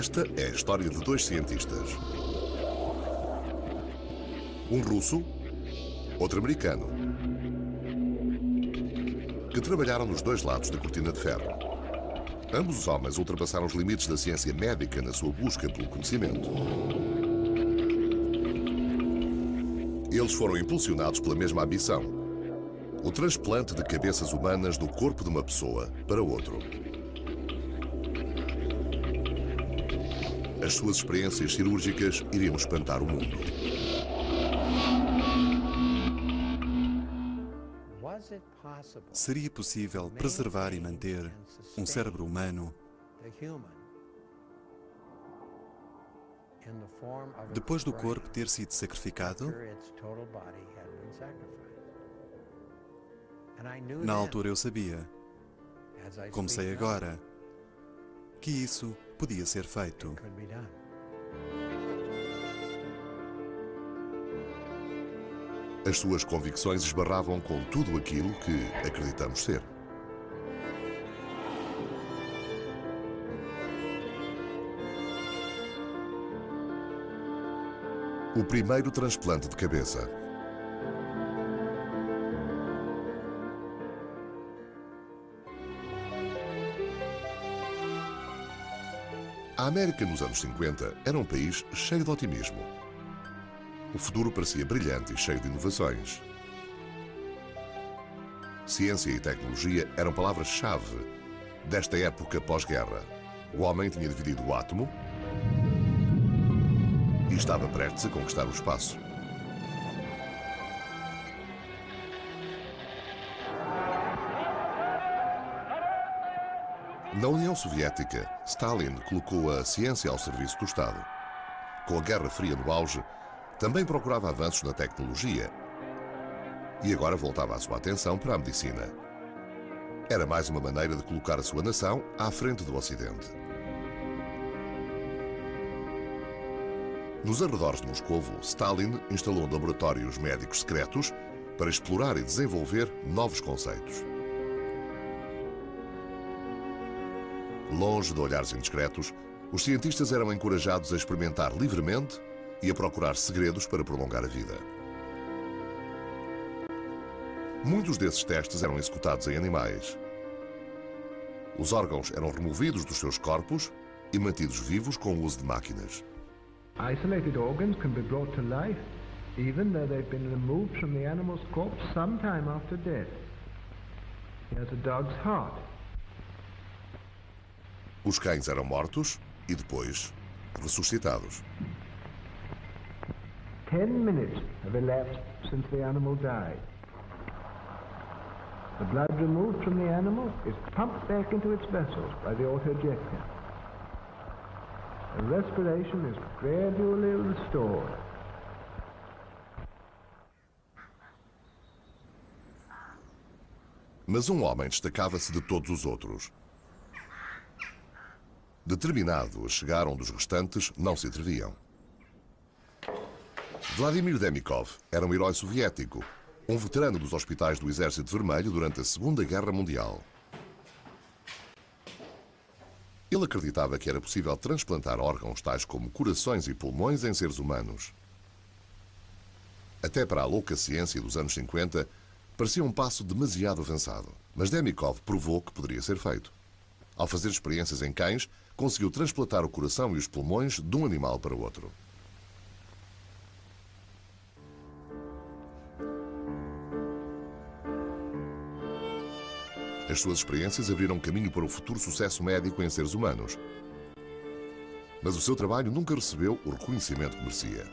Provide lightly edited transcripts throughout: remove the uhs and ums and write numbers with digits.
Esta é a história de dois cientistas. Um russo, outro americano, que trabalharam nos dois lados da cortina de ferro. Ambos os homens ultrapassaram os limites da ciência médica na sua busca pelo conhecimento. Eles foram impulsionados pela mesma ambição: o transplante de cabeças humanas do corpo de uma pessoa para outro. As suas experiências cirúrgicas iriam espantar o mundo. Seria possível preservar e manter um cérebro humano depois do corpo ter sido sacrificado? Na altura eu sabia, como sei agora, que isso podia ser feito. As suas convicções esbarravam com tudo aquilo que acreditamos ser. O primeiro transplante de cabeça. A América nos anos 50 era um país cheio de otimismo. O futuro parecia brilhante e cheio de inovações. Ciência e tecnologia eram palavras-chave desta época pós-guerra. O homem tinha dividido o átomo e estava prestes a conquistar o espaço. Na União Soviética, Stalin colocou a ciência ao serviço do Estado. Com a Guerra Fria no auge, também procurava avanços na tecnologia e agora voltava a sua atenção para a medicina. Era mais uma maneira de colocar a sua nação à frente do Ocidente. Nos arredores de Moscovo, Stalin instalou laboratórios médicos secretos para explorar e desenvolver novos conceitos. Longe de olhares indiscretos, os cientistas eram encorajados a experimentar livremente e a procurar segredos para prolongar a vida. Muitos desses testes eram executados em animais. Os órgãos eram removidos dos seus corpos e mantidos vivos com o uso de máquinas. Isolated organs can be brought to life, even though they've been removed from the animal's corpse some time after death. Here's a dog's heart. Os cães eram mortos e depois ressuscitados. 10 minutes have elapsed since the animal died. The blood removed from the animal is pumped back into its vessels by the autoinjector. The respiration is gradually restored. Mas um homem destacava-se de todos os outros. Determinado a chegar onde os restantes não se atreviam. Vladimir Demikov era um herói soviético, um veterano dos hospitais do Exército Vermelho durante a Segunda Guerra Mundial. Ele acreditava que era possível transplantar órgãos tais como corações e pulmões em seres humanos. Até para a louca ciência dos anos 50, parecia um passo demasiado avançado, mas Demikov provou que poderia ser feito. Ao fazer experiências em cães, conseguiu transplantar o coração e os pulmões de um animal para o outro. As suas experiências abriram caminho para o futuro sucesso médico em seres humanos. Mas o seu trabalho nunca recebeu o reconhecimento que merecia.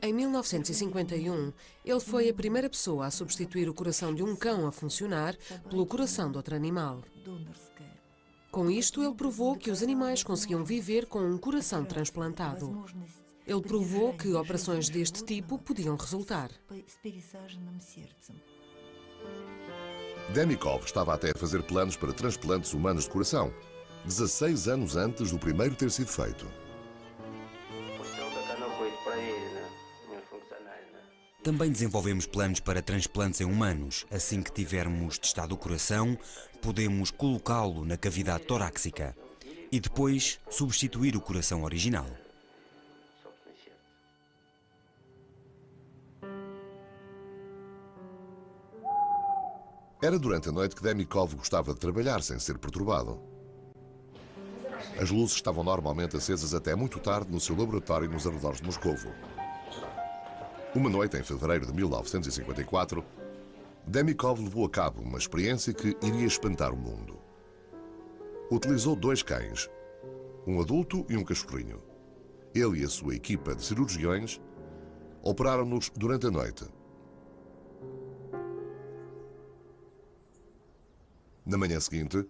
Em 1951, ele foi a primeira pessoa a substituir o coração de um cão a funcionar pelo coração de outro animal. Com isto, ele provou que os animais conseguiam viver com um coração transplantado. Ele provou que operações deste tipo podiam resultar. Demikov estava até a fazer planos para transplantes humanos de coração, 16 anos antes do primeiro ter sido feito. Também desenvolvemos planos para transplantes em humanos. Assim que tivermos testado o coração, podemos colocá-lo na cavidade torácica e depois substituir o coração original. Era durante a noite que Demikov gostava de trabalhar sem ser perturbado. As luzes estavam normalmente acesas até muito tarde no seu laboratório nos arredores de Moscovo. Uma noite, em fevereiro de 1954, Demikov levou a cabo uma experiência que iria espantar o mundo. Utilizou 2 cães, um adulto e um cachorrinho. Ele e a sua equipa de cirurgiões operaram-nos durante a noite. Na manhã seguinte,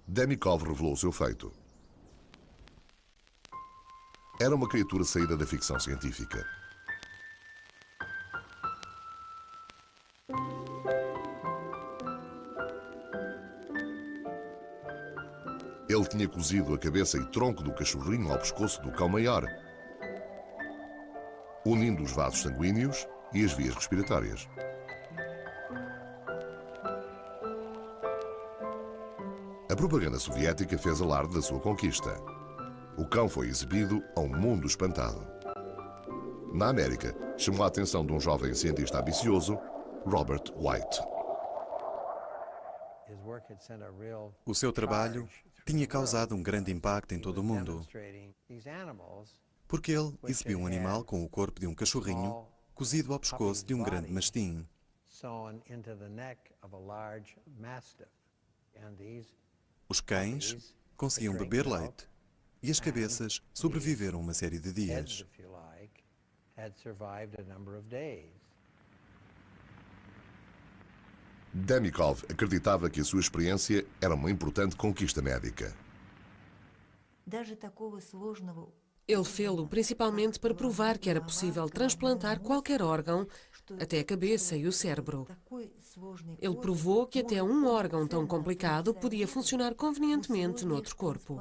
Demikov revelou o seu feito. Era uma criatura saída da ficção científica. Ele tinha cozido a cabeça e tronco do cachorrinho ao pescoço do cão maior, unindo os vasos sanguíneos e as vias respiratórias. A propaganda soviética fez alarde da sua conquista. O cão foi exibido a um mundo espantado. Na América, chamou a atenção de um jovem cientista ambicioso, Robert White. O seu trabalho tinha causado um grande impacto em todo o mundo, porque ele exibiu um animal com o corpo de um cachorrinho cozido ao pescoço de um grande mastim. Os cães conseguiam beber leite e as cabeças sobreviveram uma série de dias. Demikov acreditava que a sua experiência era uma importante conquista médica. Ele fê-lo principalmente para provar que era possível transplantar qualquer órgão, até a cabeça e o cérebro. Ele provou que até um órgão tão complicado podia funcionar convenientemente noutro corpo.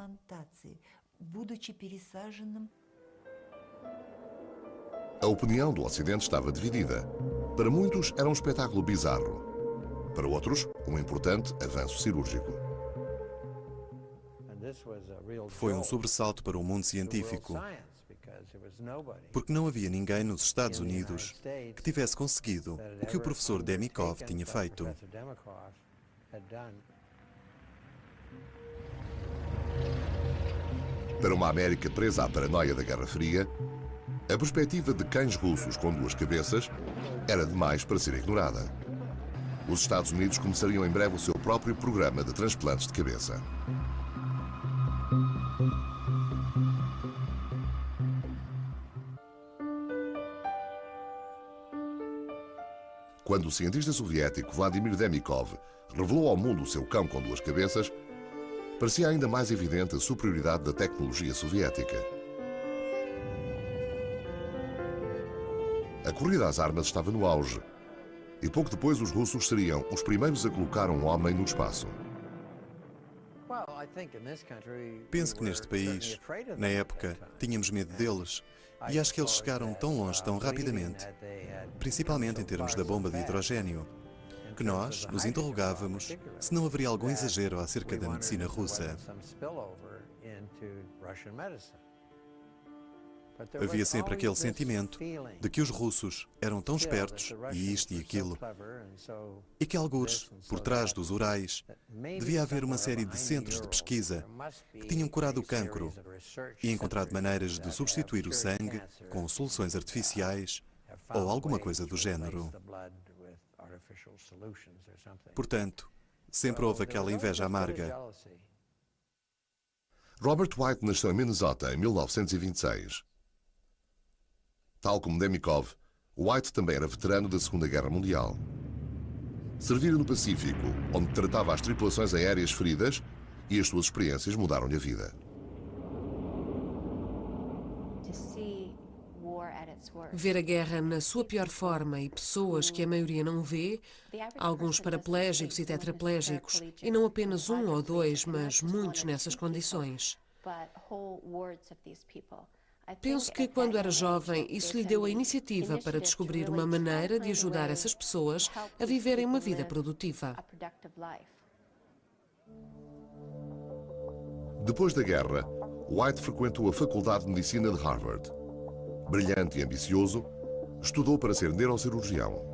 A opinião do Ocidente estava dividida. Para muitos era um espetáculo bizarro. Para outros, um importante avanço cirúrgico. Foi um sobressalto para o mundo científico, porque não havia ninguém nos Estados Unidos que tivesse conseguido o que o professor Demikov tinha feito. Para uma América presa à paranoia da Guerra Fria, a perspectiva de cães russos com 2 cabeças era demais para ser ignorada. Os Estados Unidos começariam em breve o seu próprio programa de transplantes de cabeça. Quando o cientista soviético Vladimir Demikov revelou ao mundo o seu cão com 2 cabeças, parecia ainda mais evidente a superioridade da tecnologia soviética. A corrida às armas estava no auge, e pouco depois os russos seriam os primeiros a colocar um homem no espaço. Penso que neste país, na época, tínhamos medo deles, e acho que eles chegaram tão longe tão rapidamente, principalmente em termos da bomba de hidrogênio, que nós nos interrogávamos se não haveria algum exagero acerca da medicina russa. Havia sempre aquele sentimento de que os russos eram tão espertos, e isto e aquilo, e que algures, por trás dos Urais, devia haver uma série de centros de pesquisa que tinham curado o cancro e encontrado maneiras de substituir o sangue com soluções artificiais ou alguma coisa do género. Portanto, Sempre houve aquela inveja amarga. Robert White nasceu em Minnesota em 1926. Tal como Demikov, White também era veterano da Segunda Guerra Mundial. Servira no Pacífico, onde tratava as tripulações aéreas feridas, e as suas experiências mudaram-lhe a vida. Ver a guerra na sua pior forma e pessoas que a maioria não vê, alguns paraplégicos e tetraplégicos, e não apenas um ou dois, mas muitos nessas condições. Penso que quando era jovem, isso lhe deu a iniciativa para descobrir uma maneira de ajudar essas pessoas a viverem uma vida produtiva. Depois da guerra, White frequentou a Faculdade de Medicina de Harvard. Brilhante e ambicioso, estudou para ser neurocirurgião.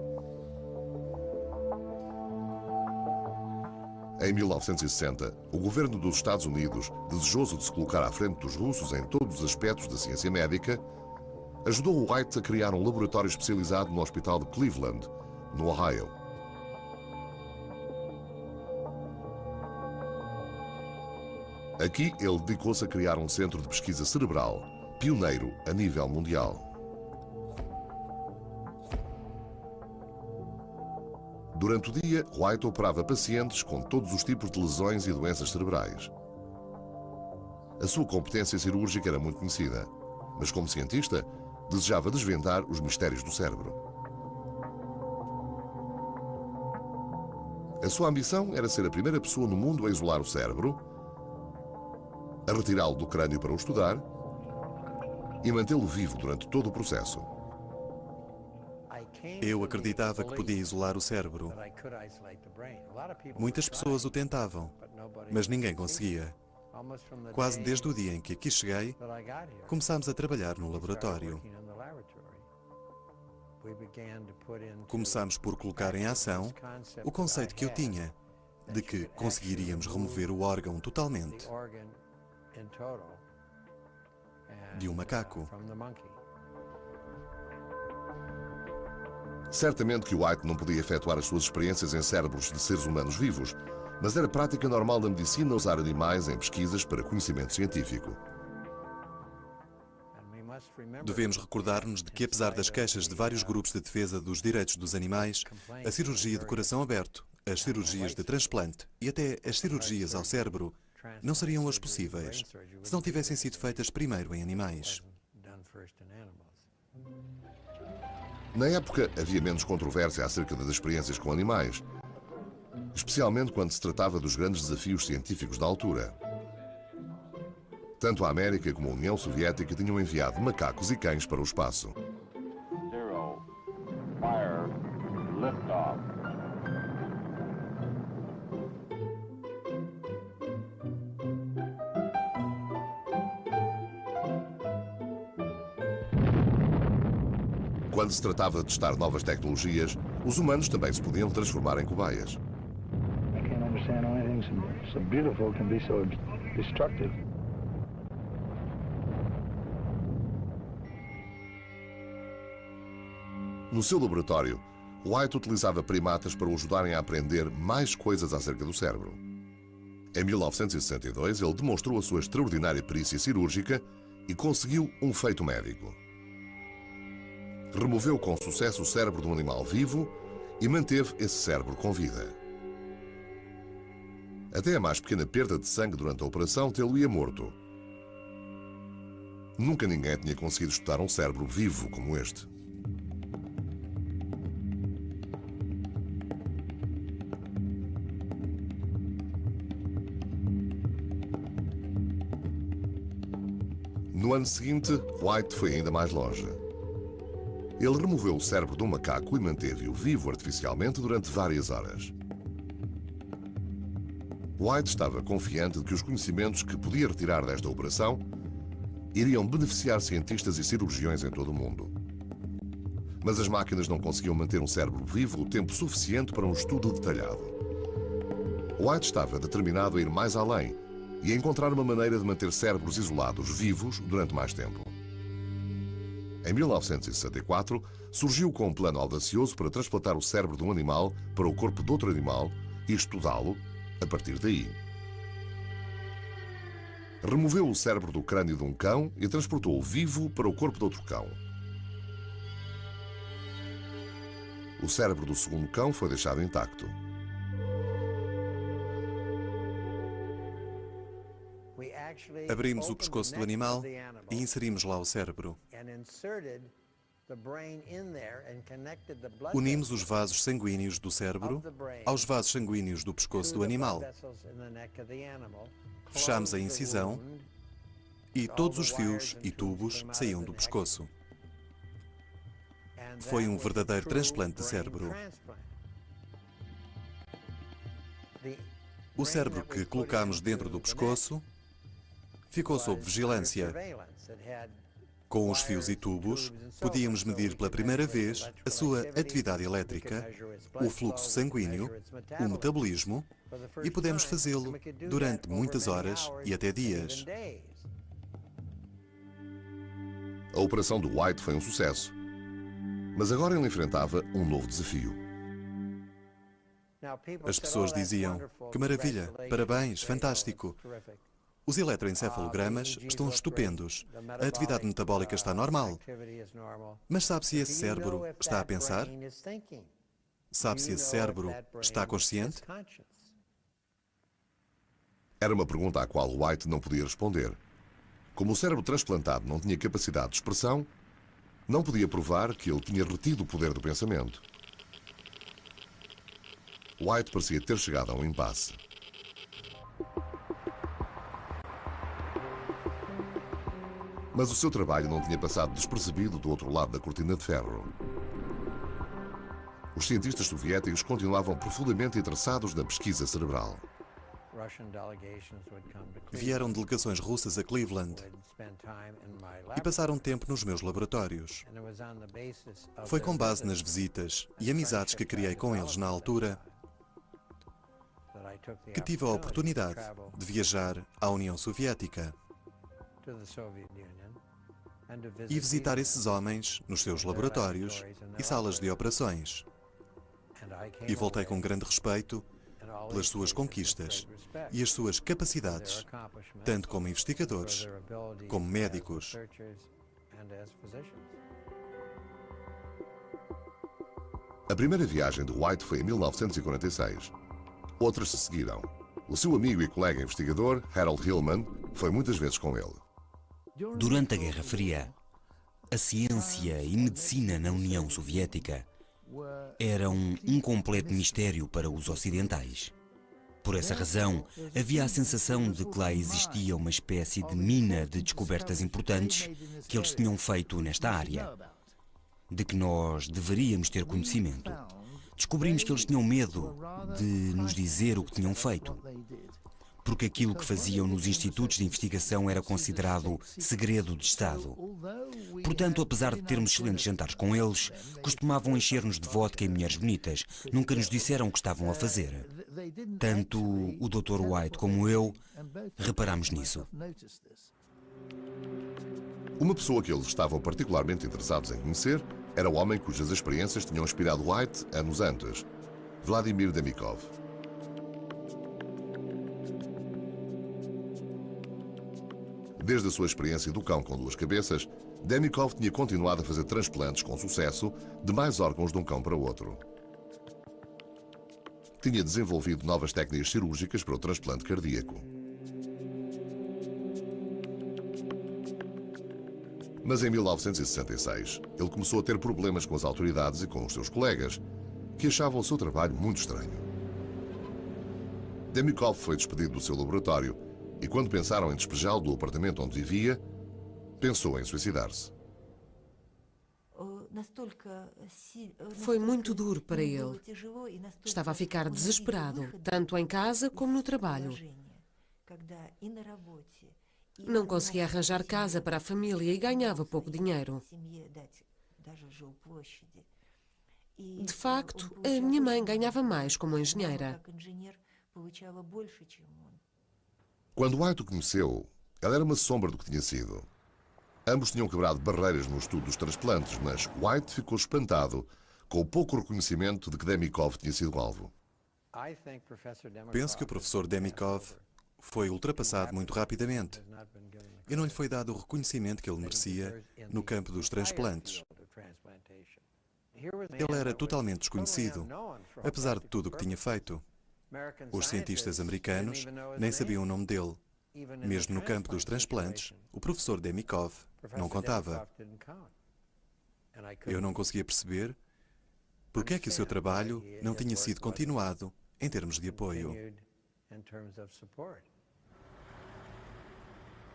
Em 1960, o governo dos Estados Unidos, desejoso de se colocar à frente dos russos em todos os aspectos da ciência médica, ajudou White a criar um laboratório especializado no Hospital de Cleveland, no Ohio. Aqui, ele dedicou-se a criar um centro de pesquisa cerebral, pioneiro a nível mundial. Durante o dia, White operava pacientes com todos os tipos de lesões e doenças cerebrais. A sua competência cirúrgica era muito conhecida, mas como cientista, desejava desvendar os mistérios do cérebro. A sua ambição era ser a primeira pessoa no mundo a isolar o cérebro, a retirá-lo do crânio para o estudar e mantê-lo vivo durante todo o processo. Eu acreditava que podia isolar o cérebro. Muitas pessoas o tentavam, mas ninguém conseguia. Quase desde o dia em que aqui cheguei, começámos a trabalhar no laboratório. Começámos por colocar em ação o conceito que eu tinha, de que conseguiríamos remover o órgão totalmente de um macaco. Certamente que White não podia efetuar as suas experiências em cérebros de seres humanos vivos, mas era prática normal da medicina usar animais em pesquisas para conhecimento científico. Devemos recordar-nos de que, apesar das queixas de vários grupos de defesa dos direitos dos animais, a cirurgia de coração aberto, as cirurgias de transplante e até as cirurgias ao cérebro não seriam hoje possíveis se não tivessem sido feitas primeiro em animais. Na época, havia menos controvérsia acerca das experiências com animais, especialmente quando se tratava dos grandes desafios científicos da altura. Tanto a América como a União Soviética tinham enviado macacos e cães para o espaço. Quando se tratava de testar novas tecnologias, os humanos também se podiam transformar em cobaias. No seu laboratório, White utilizava primatas para o ajudarem a aprender mais coisas acerca do cérebro. Em 1962, ele demonstrou a sua extraordinária perícia cirúrgica e conseguiu um feito médico. Removeu com sucesso o cérebro de um animal vivo e manteve esse cérebro com vida. Até a mais pequena perda de sangue durante a operação tê-lo-ia morto. Nunca ninguém tinha conseguido estudar um cérebro vivo como este. No ano seguinte, White foi ainda mais longe. Ele removeu o cérebro de um macaco e manteve-o vivo artificialmente durante várias horas. White estava confiante de que os conhecimentos que podia retirar desta operação iriam beneficiar cientistas e cirurgiões em todo o mundo. Mas as máquinas não conseguiam manter um cérebro vivo o tempo suficiente para um estudo detalhado. White estava determinado a ir mais além e a encontrar uma maneira de manter cérebros isolados vivos durante mais tempo. Em 1964, surgiu com um plano audacioso para transplantar o cérebro de um animal para o corpo de outro animal e estudá-lo a partir daí. Removeu o cérebro do crânio de um cão e transportou-o vivo para o corpo de outro cão. O cérebro do segundo cão foi deixado intacto. Abrimos o pescoço do animal e inserimos lá o cérebro. Unimos os vasos sanguíneos do cérebro aos vasos sanguíneos do pescoço do animal. Fechámos a incisão e todos os fios e tubos saíam do pescoço. Foi um verdadeiro transplante de cérebro. O cérebro que colocámos dentro do pescoço ficou sob vigilância. Com os fios e tubos, podíamos medir pela primeira vez a sua atividade elétrica, o fluxo sanguíneo, o metabolismo, e podemos fazê-lo durante muitas horas e até dias. A operação do White foi um sucesso, mas agora ele enfrentava um novo desafio. As pessoas diziam: "Que maravilha, parabéns, fantástico. Os eletroencefalogramas estão estupendos. A atividade metabólica está normal. Mas sabe se esse cérebro está a pensar? Sabe se esse cérebro está consciente?" Era uma pergunta à qual White não podia responder. Como o cérebro transplantado não tinha capacidade de expressão, não podia provar que ele tinha retido o poder do pensamento. White parecia ter chegado a um impasse. Mas o seu trabalho não tinha passado despercebido do outro lado da cortina de ferro. Os cientistas soviéticos continuavam profundamente interessados na pesquisa cerebral. Vieram delegações russas a Cleveland e passaram tempo nos meus laboratórios. Foi com base nas visitas e amizades que criei com eles na altura que tive a oportunidade de viajar à União Soviética e visitar esses homens nos seus laboratórios e salas de operações. E voltei com grande respeito pelas suas conquistas e as suas capacidades, tanto como investigadores, como médicos. A primeira viagem de White foi em 1946. Outras se seguiram. O seu amigo e colega investigador, Harold Hillman, foi muitas vezes com ele. Durante a Guerra Fria, a ciência e medicina na União Soviética eram um completo mistério para os ocidentais. Por essa razão, havia a sensação de que lá existia uma espécie de mina de descobertas importantes que eles tinham feito nesta área, de que nós deveríamos ter conhecimento. Descobrimos que eles tinham medo de nos dizer o que tinham feito, porque aquilo que faziam nos institutos de investigação era considerado segredo de Estado. Portanto, apesar de termos excelentes jantares com eles, costumavam encher-nos de vodka e mulheres bonitas. Nunca nos disseram o que estavam a fazer. Tanto o Dr. White como eu reparámos nisso. Uma pessoa que eles estavam particularmente interessados em conhecer era o homem cujas experiências tinham inspirado White anos antes, Vladimir Demikov. Desde a sua experiência do cão com duas cabeças, Demikov tinha continuado a fazer transplantes com sucesso de mais órgãos de um cão para o outro. Tinha desenvolvido novas técnicas cirúrgicas para o transplante cardíaco. Mas em 1966, ele começou a ter problemas com as autoridades e com os seus colegas, que achavam o seu trabalho muito estranho. Demikov foi despedido do seu laboratório e, quando pensaram em despejá-lo do apartamento onde vivia, pensou em suicidar-se. Foi muito duro para ele. Estava a ficar desesperado, tanto em casa como no trabalho. Não conseguia arranjar casa para a família e ganhava pouco dinheiro. De facto, a minha mãe ganhava mais como engenheira. Quando White o conheceu, ela era uma sombra do que tinha sido. Ambos tinham quebrado barreiras no estudo dos transplantes, mas White ficou espantado com o pouco reconhecimento de que Demikov tinha sido alvo. Penso que o professor Demikov foi ultrapassado muito rapidamente e não lhe foi dado o reconhecimento que ele merecia no campo dos transplantes. Ele era totalmente desconhecido, apesar de tudo o que tinha feito. Os cientistas americanos nem sabiam o nome dele. Mesmo no campo dos transplantes, o professor Demikov não contava. Eu não conseguia perceber porque é que o seu trabalho não tinha sido continuado em termos de apoio.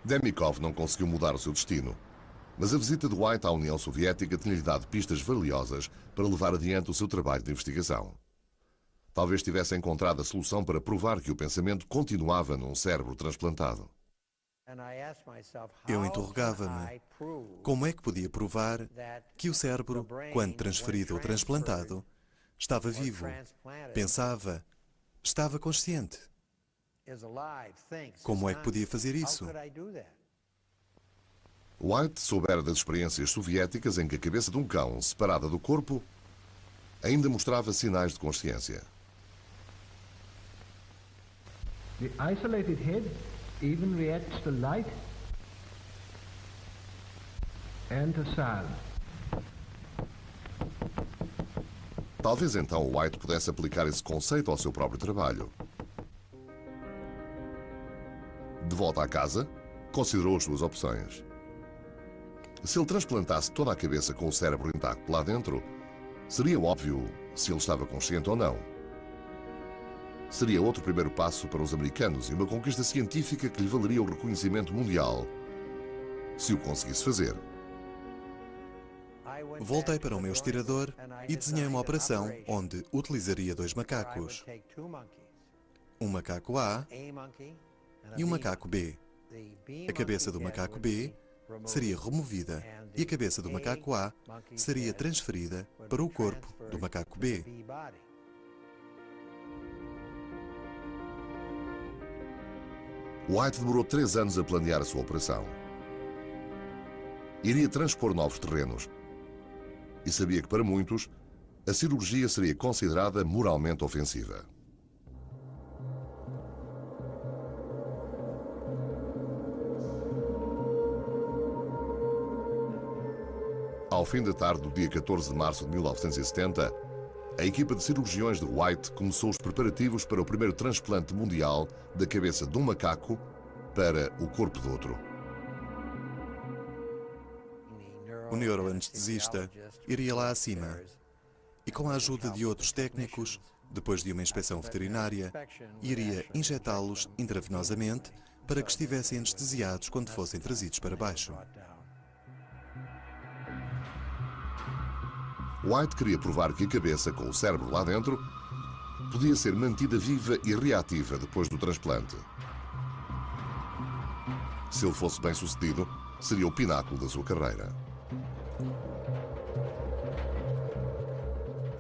Demikov não conseguiu mudar o seu destino, mas a visita de White à União Soviética tinha-lhe dado pistas valiosas para levar adiante o seu trabalho de investigação. Talvez tivesse encontrado a solução para provar que o pensamento continuava num cérebro transplantado. Eu interrogava-me como é que podia provar que o cérebro, quando transferido ou transplantado, estava vivo, pensava, estava consciente. Como é que podia fazer isso? White soubera das experiências soviéticas em que a cabeça de um cão, separada do corpo, ainda mostrava sinais de consciência. The isolated head even reacts to light and to sound. Talvez então White pudesse aplicar esse conceito ao seu próprio trabalho. De volta à casa, considerou as suas opções. Se ele transplantasse toda a cabeça com o cérebro intacto lá dentro, seria óbvio se ele estava consciente ou não. Seria outro primeiro passo para os americanos e uma conquista científica que lhe valeria o reconhecimento mundial, se o conseguisse fazer. Voltei para o meu estirador e desenhei uma operação onde utilizaria dois macacos, um macaco A e um macaco B. A cabeça do macaco B seria removida e a cabeça do macaco A seria transferida para o corpo do macaco B. White demorou 3 anos a planear a sua operação. Iria transpor novos terrenos e sabia que, para muitos, a cirurgia seria considerada moralmente ofensiva. Ao fim da tarde do dia 14 de março de 1970, a equipa de cirurgiões de White começou os preparativos para o primeiro transplante mundial da cabeça de um macaco para o corpo de outro. O neuroanestesista iria lá acima e, com a ajuda de outros técnicos, depois de uma inspeção veterinária, iria injetá-los intravenosamente para que estivessem anestesiados quando fossem trazidos para baixo. White queria provar que a cabeça, com o cérebro lá dentro, podia ser mantida viva e reativa depois do transplante. Se ele fosse bem sucedido, seria o pináculo da sua carreira.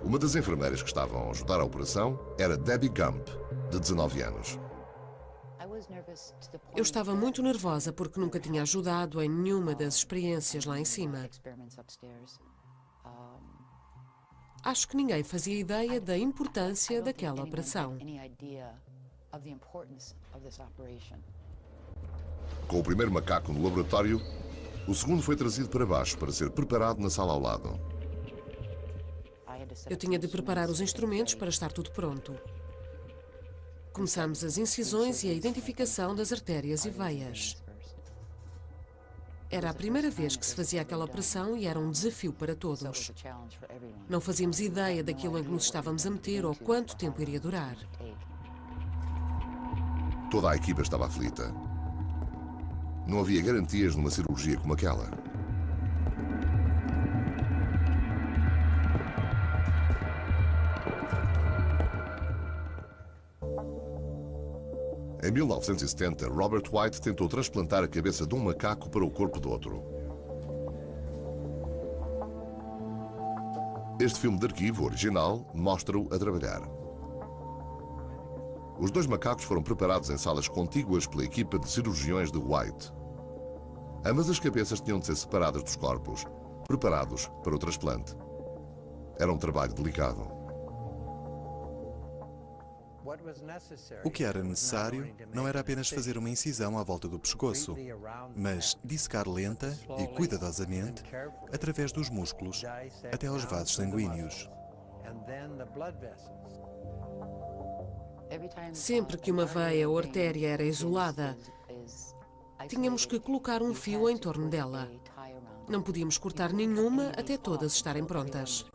Uma das enfermeiras que estavam a ajudar a operação era Debbie Gump, de 19 anos. Eu estava muito nervosa porque nunca tinha ajudado em nenhuma das experiências lá em cima. Acho que ninguém fazia ideia da importância daquela operação. Com o primeiro macaco no laboratório, o segundo foi trazido para baixo para ser preparado na sala ao lado. Eu tinha de preparar os instrumentos para estar tudo pronto. Começamos as incisões e a identificação das artérias e veias. Era a primeira vez que se fazia aquela operação e era um desafio para todos. Não fazíamos ideia daquilo em que nos estávamos a meter ou quanto tempo iria durar. Toda a equipa estava aflita. Não havia garantias numa cirurgia como aquela. Em 1970, Robert White tentou transplantar a cabeça de um macaco para o corpo do outro. Este filme de arquivo original mostra-o a trabalhar. Os dois macacos foram preparados em salas contíguas pela equipa de cirurgiões de White. Ambas as cabeças tinham de ser separadas dos corpos, preparados para o transplante. Era um trabalho delicado. O que era necessário não era apenas fazer uma incisão à volta do pescoço, mas dissecar lenta e cuidadosamente através dos músculos até aos vasos sanguíneos. Sempre que uma veia ou artéria era isolada, tínhamos que colocar um fio em torno dela. Não podíamos cortar nenhuma até todas estarem prontas.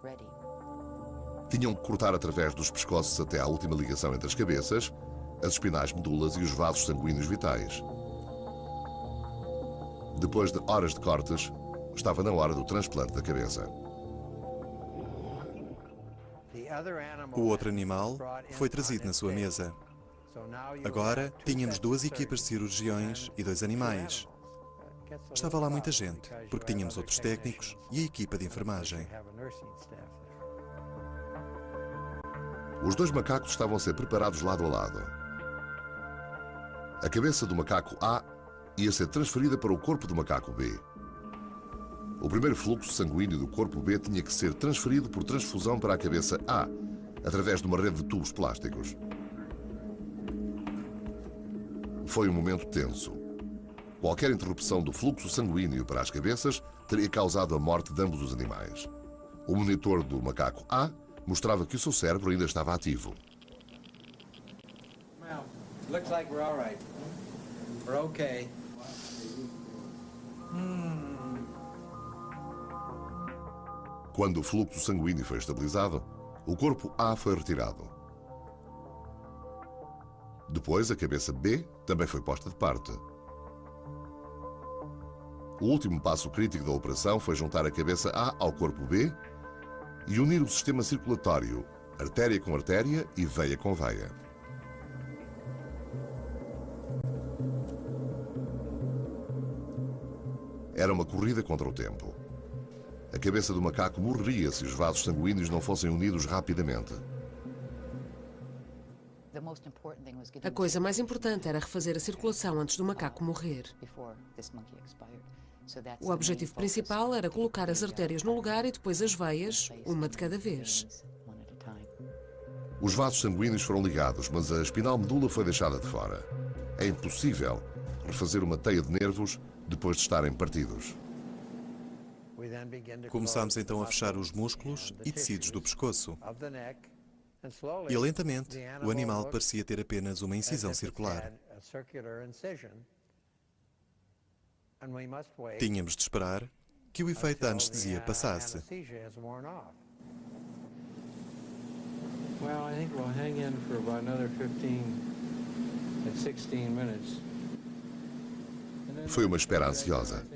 Tinham que cortar através dos pescoços até à última ligação entre as cabeças, as espinais medulas e os vasos sanguíneos vitais. Depois de horas de cortes, estava na hora do transplante da cabeça. O outro animal foi trazido na sua mesa. Agora tínhamos 2 equipas de cirurgiões e 2 animais. Estava lá muita gente, porque tínhamos outros técnicos e a equipa de enfermagem. Os 2 macacos estavam a ser preparados lado a lado. A cabeça do macaco A ia ser transferida para o corpo do macaco B. O primeiro fluxo sanguíneo do corpo B tinha que ser transferido por transfusão para a cabeça A, através de uma rede de tubos plásticos. Foi um momento tenso. Qualquer interrupção do fluxo sanguíneo para as cabeças teria causado a morte de ambos os animais. O monitor do macaco A mostrava que o seu cérebro ainda estava ativo. Well, looks like we're all right. We're okay. Quando o fluxo sanguíneo foi estabilizado, o corpo A foi retirado. Depois, a cabeça B também foi posta de parte. O último passo crítico da operação foi juntar a cabeça A ao corpo B e unir o sistema circulatório, artéria com artéria e veia com veia. Era uma corrida contra o tempo. A cabeça do macaco morreria se os vasos sanguíneos não fossem unidos rapidamente. A coisa mais importante era refazer a circulação antes do macaco morrer. O objetivo principal era colocar as artérias no lugar e depois as veias, uma de cada vez. Os vasos sanguíneos foram ligados, mas a espinal medula foi deixada de fora. É impossível refazer uma teia de nervos depois de estarem partidos. Começámos então a fechar os músculos e tecidos do pescoço. E lentamente, o animal parecia ter apenas uma incisão circular. Tínhamos de esperar que o efeito da anestesia passasse. Well, I think we'll hang in for about another 16 minutes. Foi uma espera ansiosa.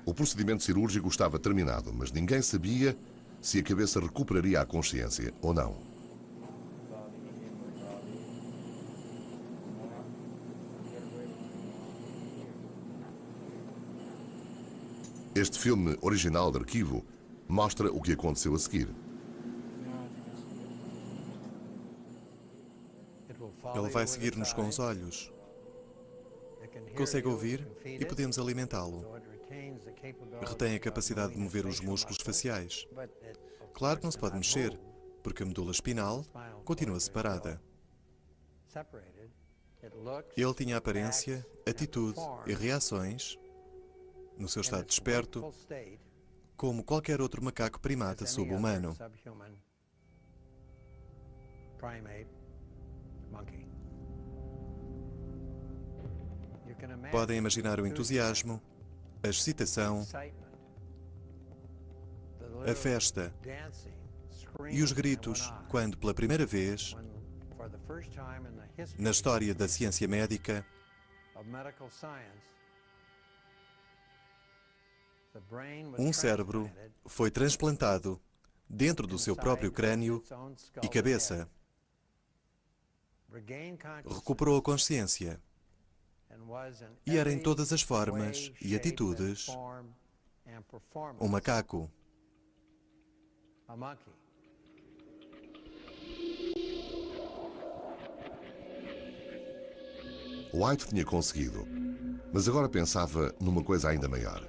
O procedimento cirúrgico estava terminado, mas ninguém sabia se a cabeça recuperaria a consciência ou não. Este filme original de arquivo mostra o que aconteceu a seguir. Ele vai seguir-nos com os olhos. Consegue ouvir e podemos alimentá-lo. Retém a capacidade de mover os músculos faciais. Claro que não se pode mexer, porque a medula espinal continua separada. Ele tinha aparência, atitude e reações, no seu estado desperto, como qualquer outro macaco primata sub-humano. Podem imaginar o entusiasmo, a excitação, a festa e os gritos quando, pela primeira vez, na história da ciência médica, um cérebro foi transplantado dentro do seu próprio crânio e cabeça. Recuperou a consciência e era em todas as formas e atitudes um macaco. White tinha conseguido, mas agora pensava numa coisa ainda maior.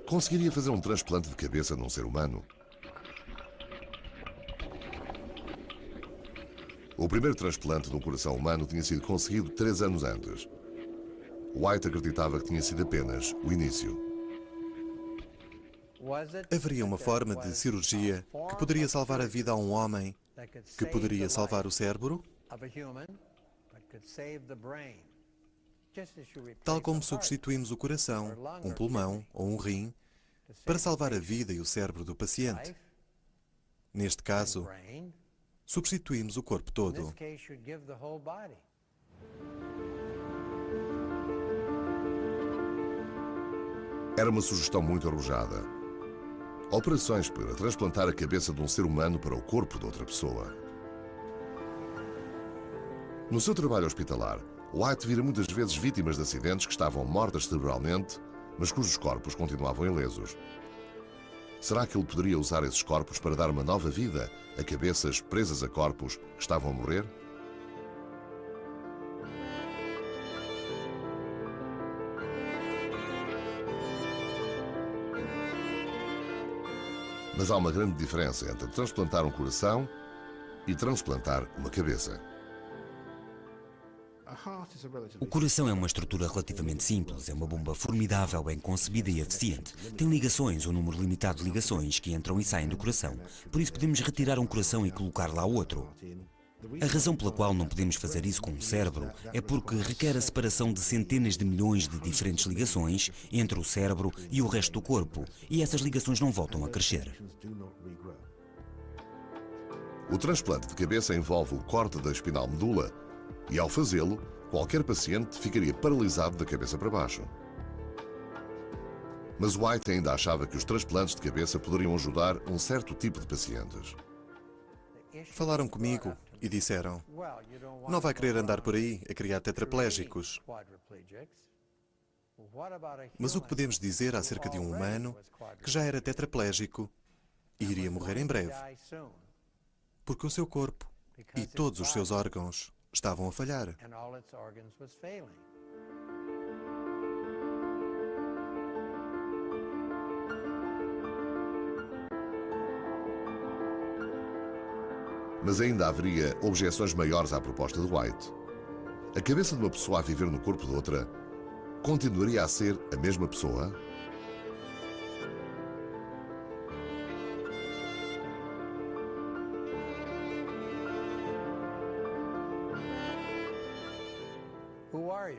Conseguiria fazer um transplante de cabeça num ser humano? O primeiro transplante de um coração humano tinha sido conseguido 3 anos antes. White acreditava que tinha sido apenas o início. Haveria uma forma de cirurgia que poderia salvar a vida a um homem, que poderia salvar o cérebro? Tal como substituímos o coração, um pulmão ou um rim, para salvar a vida e o cérebro do paciente. Neste caso, substituímos o corpo todo. Era uma sugestão muito arrojada. Operações para transplantar a cabeça de um ser humano para o corpo de outra pessoa. No seu trabalho hospitalar, White vira muitas vezes vítimas de acidentes que estavam mortas cerebralmente, mas cujos corpos continuavam ilesos. Será que ele poderia usar esses corpos para dar uma nova vida a cabeças presas a corpos que estavam a morrer? Mas há uma grande diferença entre transplantar um coração e transplantar uma cabeça. O coração é uma estrutura relativamente simples, é uma bomba formidável, bem concebida e eficiente. Tem ligações, um número limitado de ligações que entram e saem do coração. Por isso podemos retirar um coração e colocar lá outro. A razão pela qual não podemos fazer isso com um cérebro é porque requer a separação de centenas de milhões de diferentes ligações entre o cérebro e o resto do corpo, e essas ligações não voltam a crescer. O transplante de cabeça envolve o corte da espinal medula e, ao fazê-lo, qualquer paciente ficaria paralisado da cabeça para baixo. Mas White ainda achava que os transplantes de cabeça poderiam ajudar um certo tipo de pacientes. Falaram comigo e disseram: não vai querer andar por aí a criar tetraplégicos. Mas o que podemos dizer acerca de um humano que já era tetraplégico e iria morrer em breve? Porque o seu corpo e todos os seus órgãos estavam a falhar. Mas ainda haveria objeções maiores à proposta de White. A cabeça de uma pessoa a viver no corpo de outra continuaria a ser a mesma pessoa?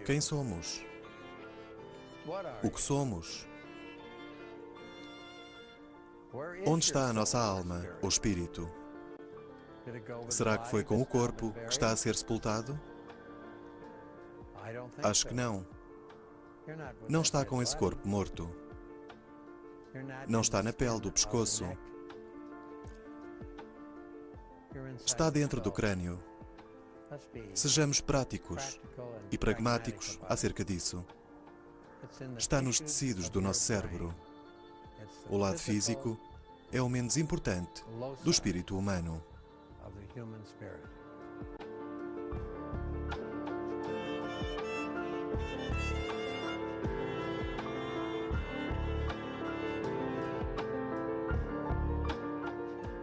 Quem somos? O que somos? Onde está a nossa alma ou espírito? Será que foi com o corpo que está a ser sepultado? Acho que não. Não está com esse corpo morto. Não está na pele do pescoço. Está dentro do crânio. Sejamos práticos e pragmáticos acerca disso. Está nos tecidos do nosso cérebro. O lado físico é o menos importante do espírito humano.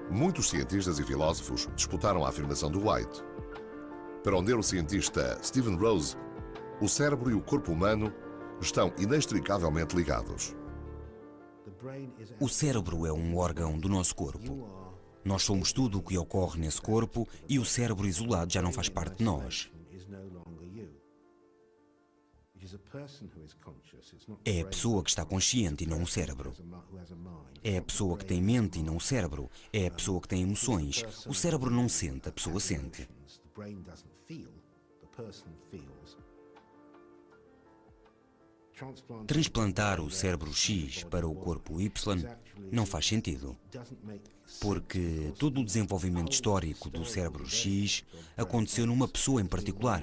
Muitos cientistas e filósofos disputaram a afirmação do White. Para o neurocientista Stephen Rose, o cérebro e o corpo humano estão inextricavelmente ligados. O cérebro é um órgão do nosso corpo. Nós somos tudo o que ocorre nesse corpo e o cérebro isolado já não faz parte de nós. É a pessoa que está consciente e não o cérebro. É a pessoa que tem mente e não o cérebro. É a pessoa que tem emoções. O cérebro não sente, a pessoa sente. Transplantar o cérebro X para o corpo Y não faz sentido, porque todo o desenvolvimento histórico do cérebro X aconteceu numa pessoa em particular.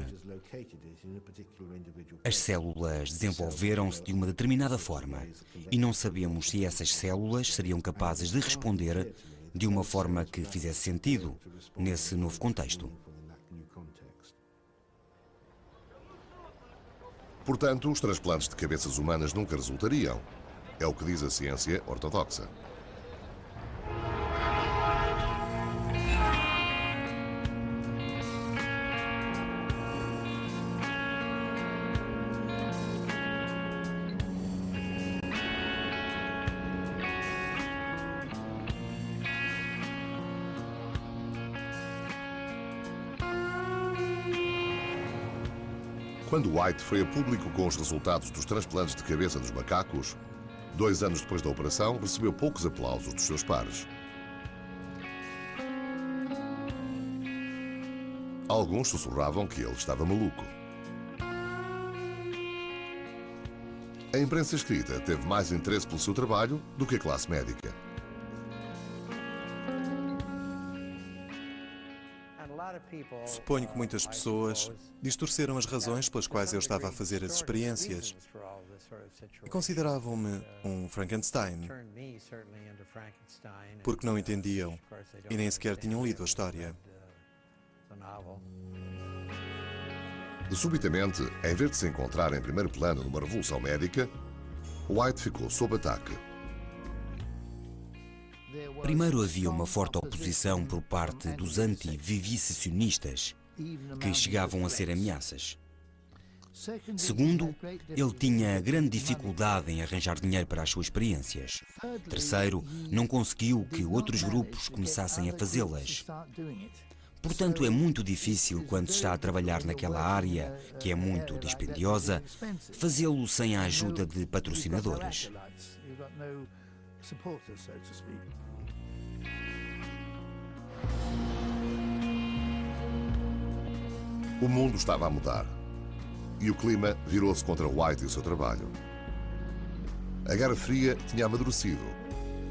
As células desenvolveram-se de uma determinada forma e não sabemos se essas células seriam capazes de responder de uma forma que fizesse sentido nesse novo contexto. Portanto, os transplantes de cabeças humanas nunca resultariam. É o que diz a ciência ortodoxa. Quando White foi a público com os resultados dos transplantes de cabeça dos macacos, 2 anos depois da operação, recebeu poucos aplausos dos seus pares. Alguns sussurravam que ele estava maluco. A imprensa escrita teve mais interesse pelo seu trabalho do que a classe médica. Suponho que muitas pessoas distorceram as razões pelas quais eu estava a fazer as experiências e consideravam-me um Frankenstein, porque não entendiam e nem sequer tinham lido a história. Subitamente, em vez de se encontrar em primeiro plano numa revolução médica, White ficou sob ataque. Primeiro havia uma forte oposição por parte dos anti-vivissecionistas, que chegavam a ser ameaças. Segundo, ele tinha grande dificuldade em arranjar dinheiro para as suas experiências. Terceiro, não conseguiu que outros grupos começassem a fazê-las. Portanto, é muito difícil, quando se está a trabalhar naquela área, que é muito dispendiosa, fazê-lo sem a ajuda de patrocinadores. O mundo estava a mudar e o clima virou-se contra White e o seu trabalho. A Guerra Fria tinha amadurecido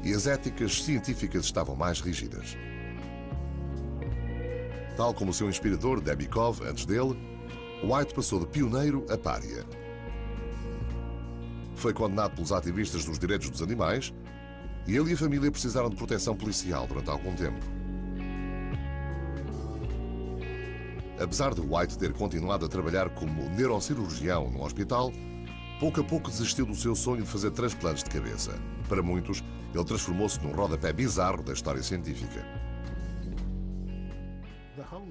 e as éticas científicas estavam mais rígidas. Tal como o seu inspirador, Debikov, antes dele, White passou de pioneiro a pária. Foi condenado pelos ativistas dos direitos dos animais e ele e a família precisaram de proteção policial durante algum tempo. Apesar de White ter continuado a trabalhar como neurocirurgião num hospital, pouco a pouco desistiu do seu sonho de fazer transplantes de cabeça. Para muitos, ele transformou-se num rodapé bizarro da história científica.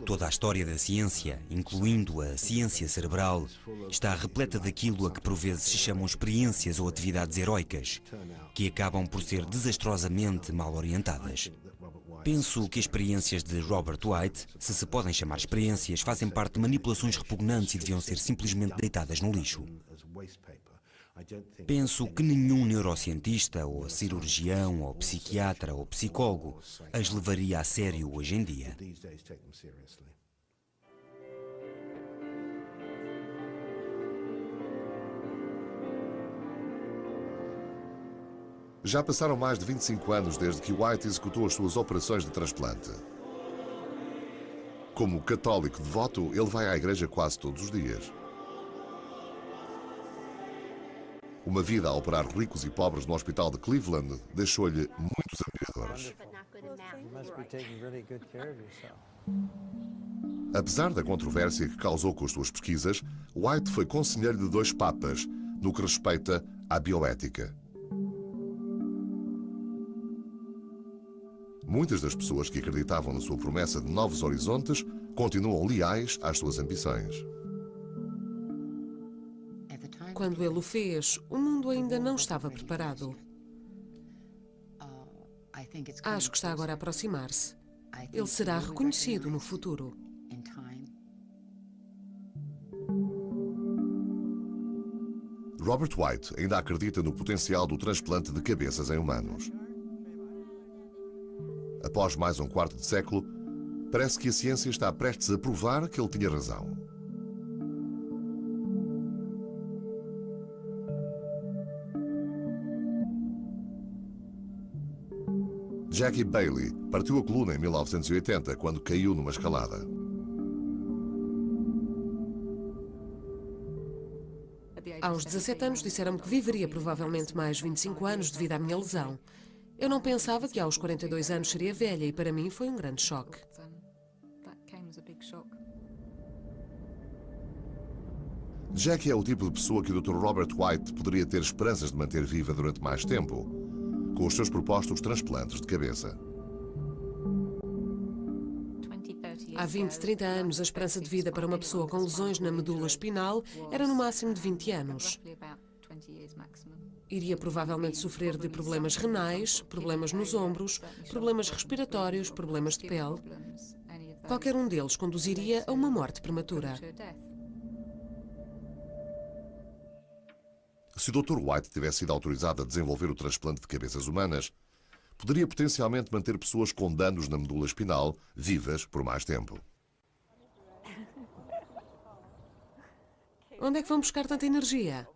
Toda a história da ciência, incluindo a ciência cerebral, está repleta daquilo a que por vezes se chamam experiências ou atividades heroicas, que acabam por ser desastrosamente mal orientadas. Penso que as experiências de Robert White, se se podem chamar experiências, fazem parte de manipulações repugnantes e deviam ser simplesmente deitadas no lixo. Penso que nenhum neurocientista, ou cirurgião, ou psiquiatra, ou psicólogo as levaria a sério hoje em dia. Já passaram mais de 25 anos desde que White executou as suas operações de transplante. Como católico devoto, ele vai à igreja quase todos os dias. Uma vida a operar ricos e pobres no hospital de Cleveland deixou-lhe muitos admiradores. Apesar da controvérsia que causou com as suas pesquisas, White foi conselheiro de 2 papas no que respeita à bioética. Muitas das pessoas que acreditavam na sua promessa de novos horizontes continuam leais às suas ambições. Quando ele o fez, o mundo ainda não estava preparado. Acho que está agora a aproximar-se. Ele será reconhecido no futuro. Robert White ainda acredita no potencial do transplante de cabeças em humanos. Após mais um quarto de século, parece que a ciência está prestes a provar que ele tinha razão. Jackie Bailey partiu a coluna em 1980 quando caiu numa escalada. Aos 17 anos disseram-me que viveria provavelmente mais 25 anos devido à minha lesão. Eu não pensava que aos 42 anos seria velha e para mim foi um grande choque. Jackie é o tipo de pessoa que o Dr. Robert White poderia ter esperanças de manter viva durante mais tempo, com os seus propostos transplantes de cabeça. Há 20, 30 anos, a esperança de vida para uma pessoa com lesões na medula espinal era no máximo de 20 anos. Iria provavelmente sofrer de problemas renais, problemas nos ombros, problemas respiratórios, problemas de pele. Qualquer um deles conduziria a uma morte prematura. Se o Dr. White tivesse sido autorizado a desenvolver o transplante de cabeças humanas, poderia potencialmente manter pessoas com danos na medula espinal vivas por mais tempo. Onde é que vão buscar tanta energia?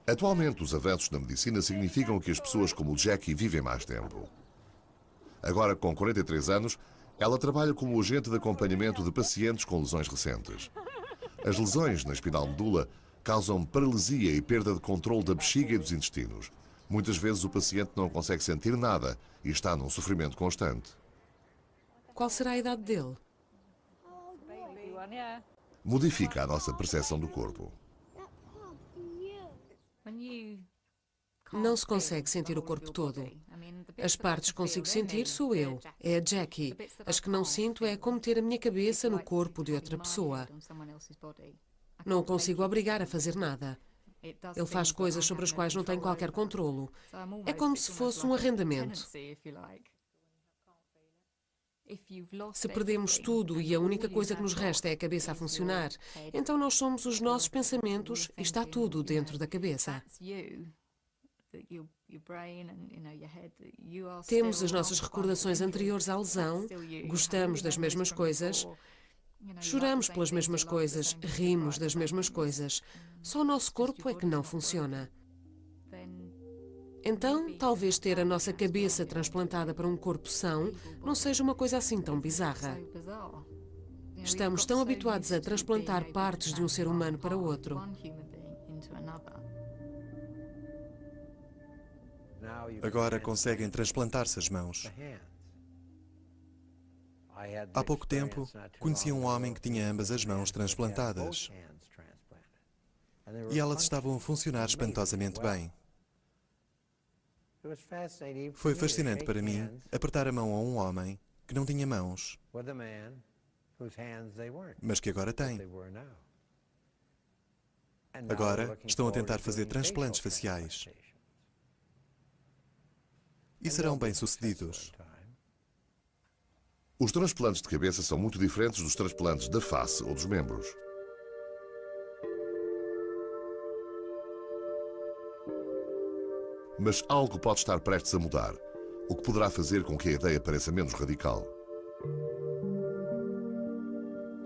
Atualmente, os avanços na medicina significam que as pessoas como o Jackie vivem mais tempo. Agora, com 43 anos, ela trabalha como agente de acompanhamento de pacientes com lesões recentes. As lesões na espinal medula causam paralisia e perda de controle da bexiga e dos intestinos. Muitas vezes o paciente não consegue sentir nada e está num sofrimento constante. Qual será a idade dele? Modifica a nossa percepção do corpo. Não se consegue sentir o corpo todo. As partes que consigo sentir sou eu, é a Jackie. As que não sinto é como ter a minha cabeça no corpo de outra pessoa. Não o consigo obrigar a fazer nada. Ele faz coisas sobre as quais não tenho qualquer controlo. É como se fosse um arrendamento. Se perdemos tudo e a única coisa que nos resta é a cabeça a funcionar, então nós somos os nossos pensamentos e está tudo dentro da cabeça. Temos as nossas recordações anteriores à lesão, gostamos das mesmas coisas, choramos pelas mesmas coisas, rimos das mesmas coisas. Só o nosso corpo é que não funciona. Então, talvez ter a nossa cabeça transplantada para um corpo são não seja uma coisa assim tão bizarra. Estamos tão habituados a transplantar partes de um ser humano para outro. Agora conseguem transplantar-se as mãos. Há pouco tempo, conheci um homem que tinha ambas as mãos transplantadas. E elas estavam a funcionar espantosamente bem. Foi fascinante para mim apertar a mão a um homem que não tinha mãos, mas que agora tem. Agora estão a tentar fazer transplantes faciais. E serão bem-sucedidos. Os transplantes de cabeça são muito diferentes dos transplantes da face ou dos membros. Mas algo pode estar prestes a mudar, o que poderá fazer com que a ideia pareça menos radical.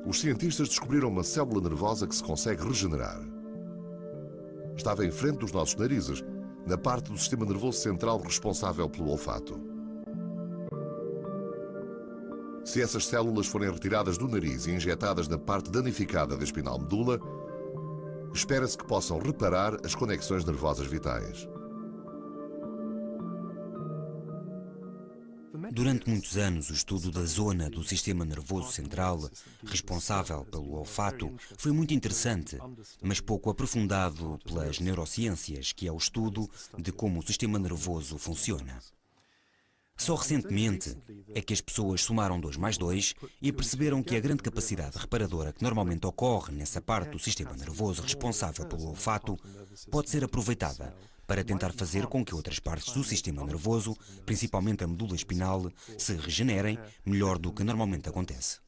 Os cientistas descobriram uma célula nervosa que se consegue regenerar. Estava em frente dos nossos narizes, na parte do sistema nervoso central responsável pelo olfato. Se essas células forem retiradas do nariz e injetadas na parte danificada da espinal medula, espera-se que possam reparar as conexões nervosas vitais. Durante muitos anos, o estudo da zona do sistema nervoso central, responsável pelo olfato, foi muito interessante, mas pouco aprofundado pelas neurociências, que é o estudo de como o sistema nervoso funciona. Só recentemente é que as pessoas somaram 2 mais 2 e perceberam que a grande capacidade reparadora que normalmente ocorre nessa parte do sistema nervoso responsável pelo olfato pode ser aproveitada para tentar fazer com que outras partes do sistema nervoso, principalmente a medula espinal, se regenerem melhor do que normalmente acontece.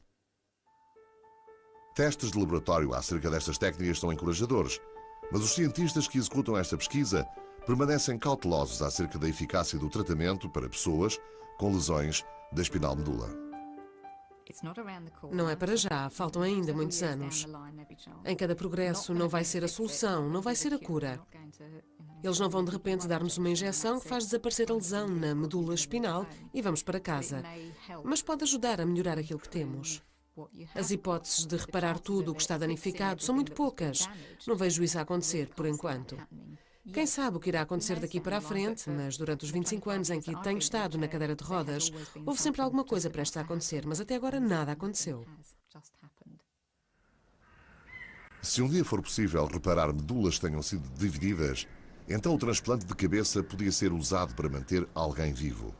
Testes de laboratório acerca destas técnicas são encorajadores, mas os cientistas que executam esta pesquisa permanecem cautelosos acerca da eficácia do tratamento para pessoas com lesões da espinal medula. Não é para já, faltam ainda muitos anos. Em cada progresso não vai ser a solução, não vai ser a cura. Eles não vão de repente dar-nos uma injeção que faz desaparecer a lesão na medula espinal e vamos para casa. Mas pode ajudar a melhorar aquilo que temos. As hipóteses de reparar tudo o que está danificado são muito poucas. Não vejo isso a acontecer, por enquanto. Quem sabe o que irá acontecer daqui para a frente, mas durante os 25 anos em que tenho estado na cadeira de rodas, houve sempre alguma coisa prestes a acontecer, mas até agora nada aconteceu. Se um dia for possível reparar medulas que tenham sido divididas, então o transplante de cabeça podia ser usado para manter alguém vivo.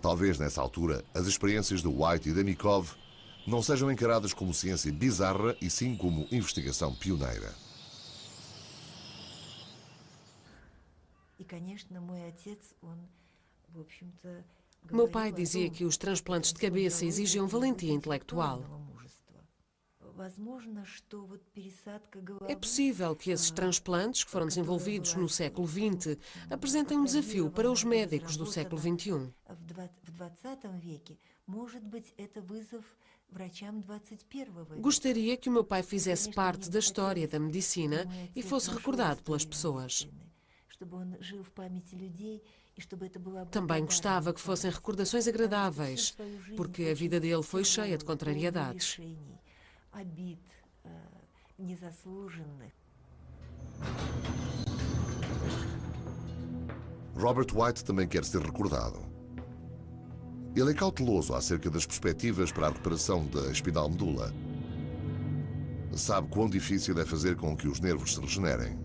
Talvez nessa altura as experiências de White e Denikov não sejam encaradas como ciência bizarra e sim como investigação pioneira. Meu pai dizia que os transplantes de cabeça exigiam valentia intelectual. É possível que esses transplantes que foram desenvolvidos no século XX apresentem um desafio para os médicos do século XXI. Gostaria que o meu pai fizesse parte da história da medicina e fosse recordado pelas pessoas. Também gostava que fossem recordações agradáveis, porque a vida dele foi cheia de contrariedades. Robert White também quer ser recordado. Ele é cauteloso acerca das perspectivas para a recuperação da espinal medula. Sabe quão difícil é fazer com que os nervos se regenerem.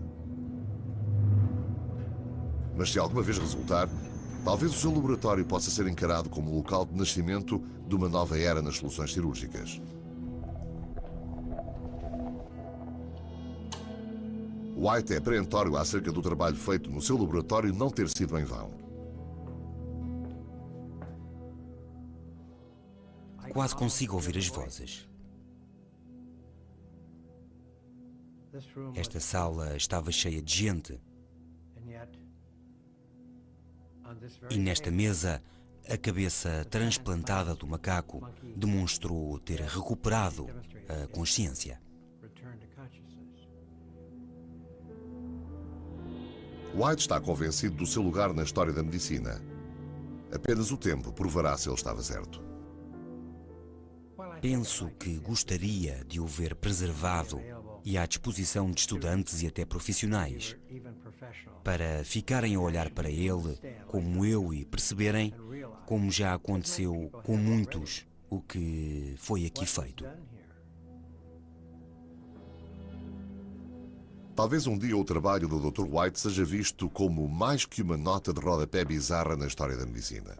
Mas se alguma vez resultar, talvez o seu laboratório possa ser encarado como o local de nascimento de uma nova era nas soluções cirúrgicas. White é perentório acerca do trabalho feito no seu laboratório não ter sido em vão. Quase consigo ouvir as vozes. Esta sala estava cheia de gente. E nesta mesa, a cabeça transplantada do macaco demonstrou ter recuperado a consciência. White está convencido do seu lugar na história da medicina. Apenas o tempo provará se ele estava certo. Penso que gostaria de o ver preservado e à disposição de estudantes e até profissionais, para ficarem a olhar para ele como eu e perceberem, como já aconteceu com muitos, o que foi aqui feito. Talvez um dia o trabalho do Dr. White seja visto como mais que uma nota de rodapé bizarra na história da medicina.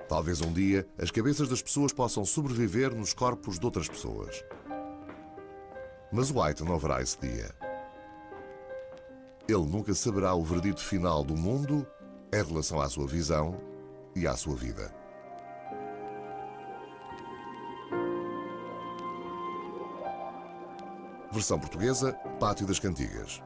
Talvez um dia as cabeças das pessoas possam sobreviver nos corpos de outras pessoas. Mas White não verá esse dia. Ele nunca saberá o veredito final do mundo em relação à sua visão e à sua vida. Versão portuguesa, Pátio das Cantigas.